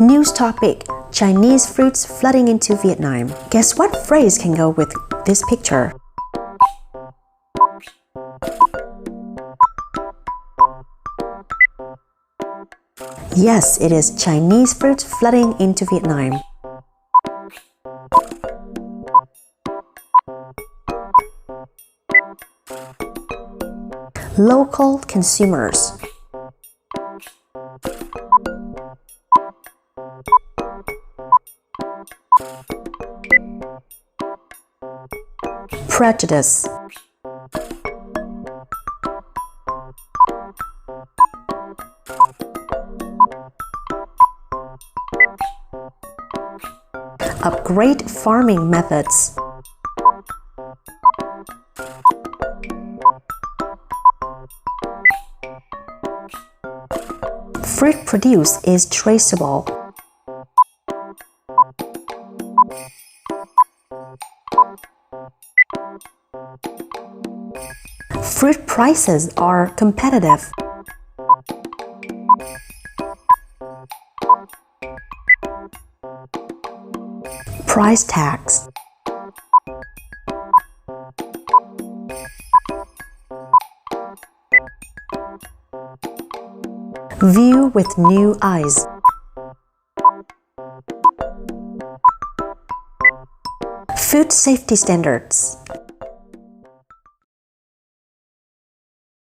News topic: Chinese fruits flooding into Vietnam. Guess what phrase can go with this picture? Yes, it is Chinese fruits flooding into Vietnam. Local consumers. Prejudice. Upgrade farming methods. Fruit produce is traceable. Fruit prices are competitive. Price tags. View with new eyes. Food safety standards.